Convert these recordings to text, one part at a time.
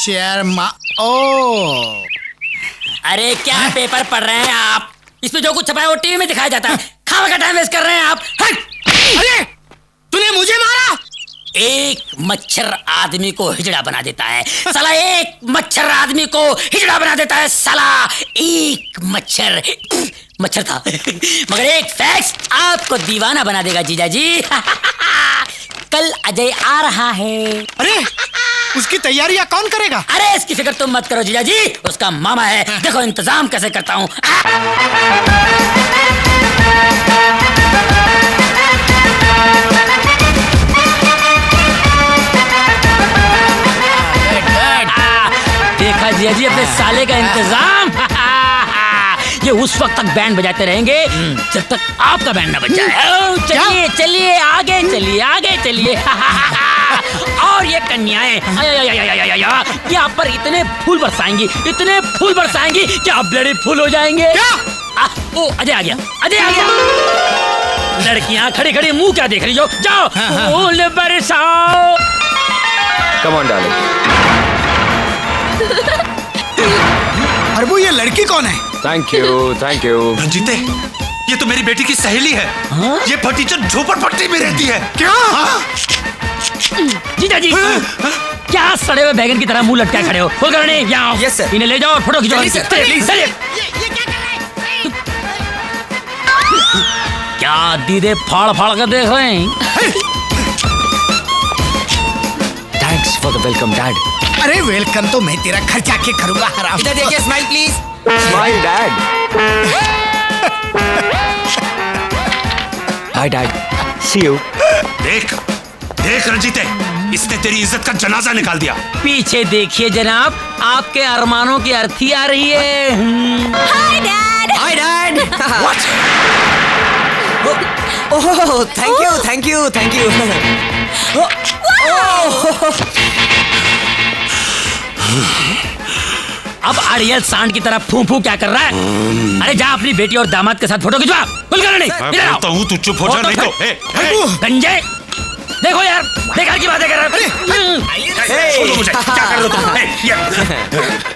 Chairman. ओ अरे क्या paper पढ़ रहे हैं आप? इसमें जो कुछ छपा है वो टीवी में दिखाया जाता है। खाने का टाइम वेस्ट कर रहे हैं आप। अरे तूने मुझे मारा। एक मच्छर आदमी को हिजड़ा बना देता है साला। एक मच्छर आदमी को हिजड़ा बना देता है साला। एक मच्छर था मगर एक फैक्स आपको दीवाना बना देगा जीजा जी। कल अजय आ रहा है। अरे उसकी तैयारियां कौन करेगा? अरे इसकी फिक्र तुम मत करो जीजा जी, उसका मामा है। देखो इंतजाम कैसे करता हूँ। देखा जीजा जी अपने साले का इंतजाम। ये उस वक्त तक बैंड बजाते रहेंगे जब तक आपका बैंड ना बज जाए। चलिए चलिए आगे चलिए आगे चलिए। और ये कन्याएं यहाँ पर इतने फूल बरसाएंगी कि आप ब्लडी फूल हो जाएंगे। ओ अजय आ गया, अजय आ गया। लड़कियां खड़ी खड़ी मुंह क्या देख रही हो? जाओ फूल बरसाओ। Come on darling. अरबू ये लड़की कौन है? Thank you. रंजीते, ये तो मेरी बेटी की सहेली है। ये फटीचर झोपड़पट्टी में रहती है। क्या? जीजा जी क्या सड़े हुए बैगन की तरह मुंह लटकाए खड़े हो? कुलकर्णी यहाँ आओ। Yes sir. इन्हें ले जाओ और फोटो खिंचवाओ। चलिए। क्या दीदे फाड़ कर देख रहे हैं? Thanks for the welcome dad. अरे वेलकम तो मैं तेरा खर्चा के करूंगा हराम। इधर देखिए, smile please. Smile dad. Hi dad, see you. देख रंजीते, इसने तेरी इज्जत का जनाजा निकाल दिया। पीछे देखिए जनाब, आपके अरमानों की अर्थी आ रही है। Hi dad. Hi dad. What? Oh thank you. अब अड़ियल सांड की तरह फू क्या कर रहा है? अरे जा अपनी बेटी और दामाद के साथ फोटो खिंचवा। कुलकर्णी मैं बोलता हूँ तू चुप हो जा, नहीं तो गंजे देखो यार, बेकार की बातें कर रहे छोड़ो मुझे। क्या कर रहे हो तुम?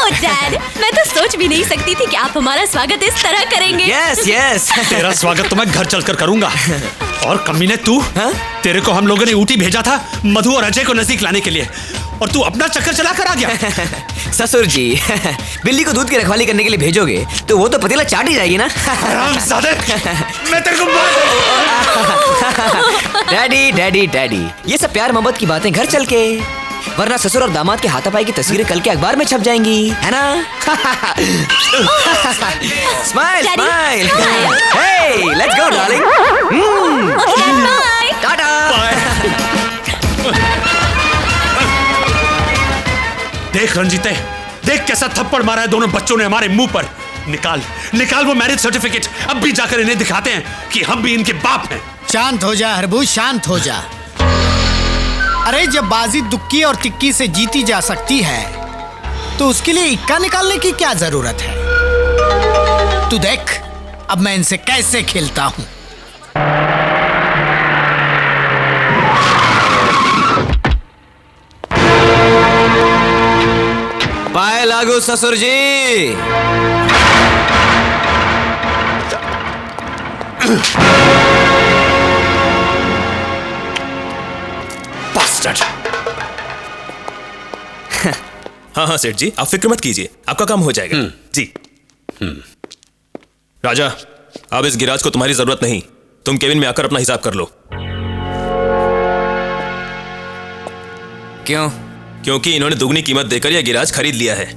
ओह डैड, मैं तो सोच भी नहीं सकती थी कि आप हमारा स्वागत इस तरह करेंगे। यस। तेरा स्वागत तो मैं घर चलकर करूंगा। और कमीने तू, तेरे को हम लोगों ने ऊटी भेजा था मधु और अजय को नजदीक लाने के लिए, और तू अपना चक्कर चला कर आ गया। ससुर जी, बिल्ली को दूध की रखवाली करने के लिए भेजोगे तो वो तो पतीला चाट ही जाएगी ना। हरामजादे, मैं तेरे को डैडी, ये सब प्यार मोहब्बत की बातें घर चल के, वरना ससुर और दामाद के हाथापाई की तस्वीरें कल के अखबार में छप जाएंगी, है ना? Smile. Hey, let's go darling. Tata. देख रंजीते, देख कैसा थप्पड़ मारा है दोनों बच्चों ने हमारे मुंह पर। निकाल वो मैरिज सर्टिफिकेट। अब भी जाकर इन्हें दिखाते हैं कि हम भी इनके बाप हैं। शांत हो जा हरबू, शांत हो जा। अरे जब बाजी दुक्की और तिक्की से जीती जा सकती है तो उसके लिए इक्का निकालने की क्या जरूरत है? तू देख अब मैं इनसे कैसे खेलता हूं। पाए लागू ससुर जी। हाँ सेठ जी, आप फिक्र मत कीजिए, आपका काम हो जाएगा। जी। राजा, अब इस गिराज को तुम्हारी जरूरत नहीं। तुम केबिन में आकर अपना हिसाब कर लो। क्यों? क्योंकि इन्होंने दुगनी कीमत देकर यह गिराज खरीद लिया है।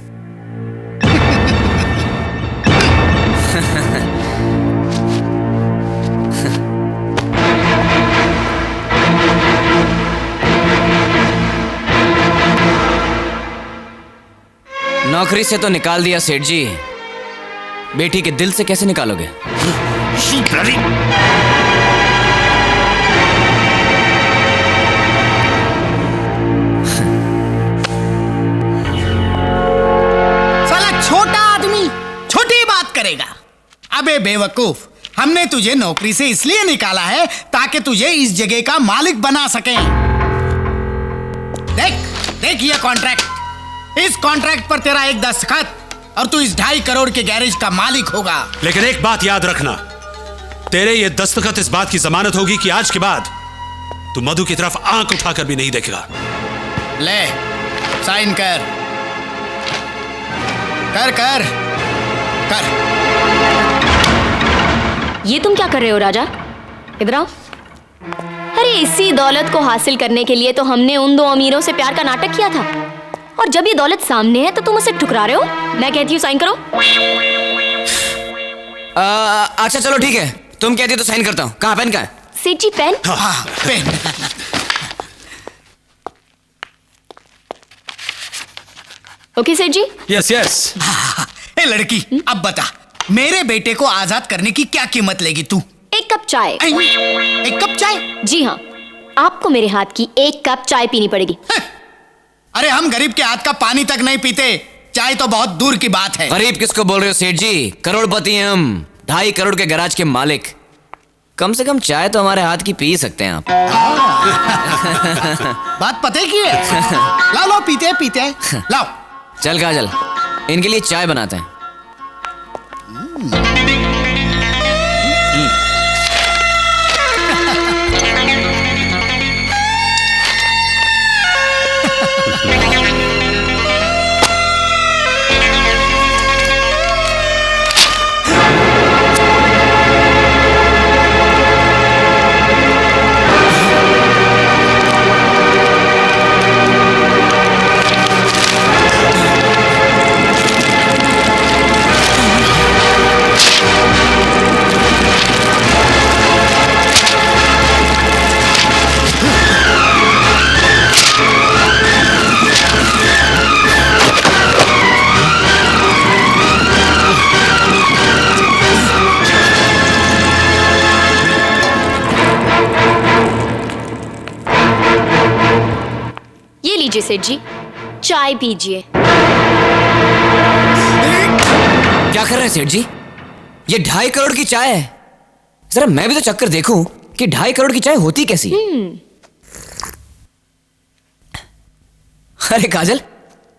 नौकरी से तो निकाल दिया सेठ जी, बेटी के दिल से कैसे निकालोगे? साला छोटा आदमी छोटी बात करेगा। अबे बेवकूफ, हमने तुझे नौकरी से इसलिए निकाला है ताकि तुझे इस जगह का मालिक बना सकें। देख ये कॉन्ट्रैक्ट, इस कॉन्ट्रैक्ट पर तेरा एक दस्तखत और तू इस 2.5 करोड़ के गैरेज का मालिक होगा। लेकिन एक बात याद रखना, तेरे ये दस्तखत इस बात की जमानत होगी कि आज के बाद तू मधु की तरफ आंख उठाकर भी नहीं देखेगा। ले साइन कर कर कर कर। ये तुम क्या कर रहे हो राजा? इधर आओ। अरे इसी दौलत को हासिल करने के लिए तो हमने उन 2 अमीरों से प्यार का नाटक किया था, और जब ये दौलत सामने है तो तुम उसे ठुकरा रहे हो। मैं कहती हूँ साइन करो। अच्छा चलो ठीक है, तुम कहती हो तो साइन करता हूँ। कहाँ पेन? कहाँ है? सेठ जी पेन। हाँ, पेन। ओके सेठ जी। Yes yes. ए लड़की, अब बता, मेरे बेटे को आजाद करने की क्या कीमत लेगी तू? 1 कप चाय। 1 कप चाय? जी हाँ, आपको मेरे हाथ की 1 कप चाय पीनी पड़ेगी। अरे हम गरीब के हाथ का पानी तक नहीं पीते, चाय तो बहुत दूर की बात है। गरीब किसको बोल रहे हो सेठ जी? करोड़पति हैं हम, 2.5 करोड़ के गैराज के मालिक। कम से कम चाय तो हमारे हाथ की पी सकते हैं आप। बात पते की है। लाओ लाओ, पीते हैं पीते हैं, लाओ। चल काजल, इनके लिए चाय बनाते हैं। सेठ जी, चाय पीजिए। क्या कर रहे हैं सेठ जी? ये 2.5 करोड़ की चाय है। जरा मैं भी तो चक्कर देखूं कि 2.5 करोड़ की चाय होती कैसी। अरे काजल,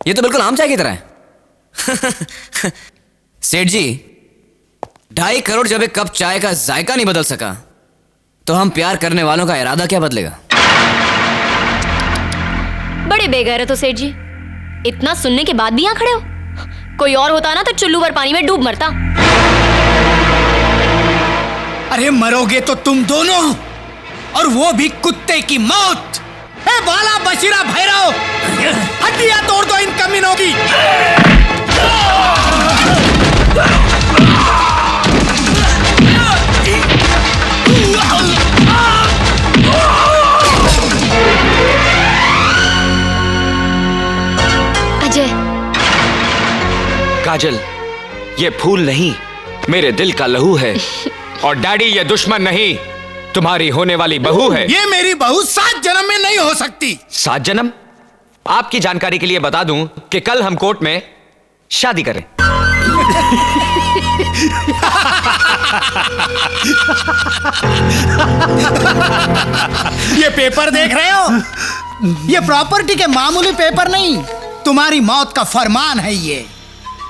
ये तो बिल्कुल आम चाय की तरह है। सेठ जी, 2.5 करोड़ जब एक कप चाय का जायका नहीं बदल सका, तो हम प्यार करने वालों का इरादा क्या बदलेगा? बड़े बेगैरत हो सेठ जी, इतना सुनने के बाद भी यहाँ खड़े हो। कोई और होता ना तो चुल्लू भर पानी में डूब मरता। अरे मरोगे तो तुम दोनों, और वो भी कुत्ते की मौत। ए बाला बशीरा भैरव, हड्डियां तोड़ दो इन कमीनों की। अजय। काजल, ये फूल नहीं, मेरे दिल का लहू है। और डैडी, ये दुश्मन नहीं, तुम्हारी होने वाली बहू है। ये मेरी बहू 7 जन्म में नहीं हो सकती। 7 जन्म? आपकी जानकारी के लिए बता दूं कि कल हम कोर्ट में शादी करें। ये पेपर देख रहे हो? ये प्रॉपर्टी के मामूली पेपर नहीं, तुम्हारी मौत का फरमान है। ये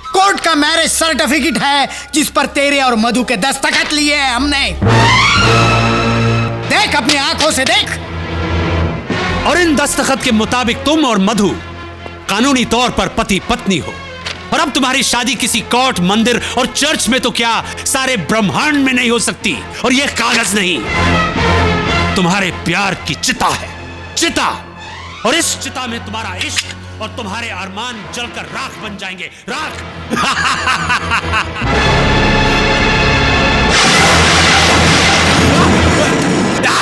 कोर्ट का मैरिज सर्टिफिकेट है जिस पर तेरे और मधु के दस्तखत लिए हैं हमने। देख, अपनी आंखों से देख। और इन दस्तखत के मुताबिक तुम और मधु कानूनी तौर पर पति पत्नी हो। और अब तुम्हारी शादी किसी कोर्ट, मंदिर और चर्च में तो क्या, सारे ब्रह्मांड में नहीं हो सकती। और यह कागज नहीं, तुम्हारे प्यार की चिता है, चिता। और इस चिता में तुम्हारा इश्क और तुम्हारे अरमान जलकर राख बन जाएंगे, राख।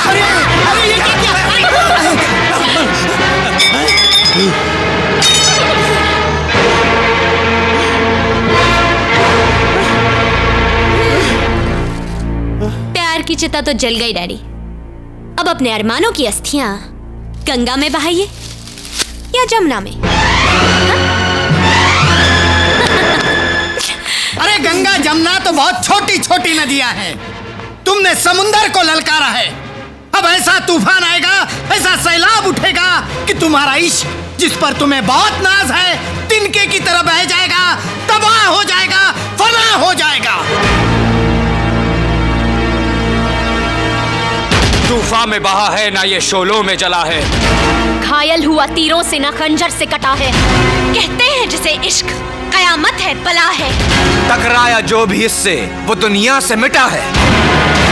अरे ये क्या? प्यार की चिता तो जल गई डैडी। अब अपने अरमानों की अस्थियां गंगा में बहाइए या जमुना में। अरे गंगा जमुना तो बहुत छोटी छोटी नदियां हैं, तुमने समुंदर को ललकारा है। अब ऐसा तूफान आएगा, ऐसा सैलाब उठेगा कि तुम्हारा इश्क जिस पर तुम्हें बहुत नाज है, तिनके की तरह बह जाएगा, तबाह हो जाएगा, फना हो जाएगा। तूफान में बहा है ना ये शोलों में जला है। घायल हुआ तीरों से ना खंजर से कटा है। कहते हैं जिसे इश्क कयामत है, बला है। टकराया जो भी इससे वो दुनिया से मिटा है।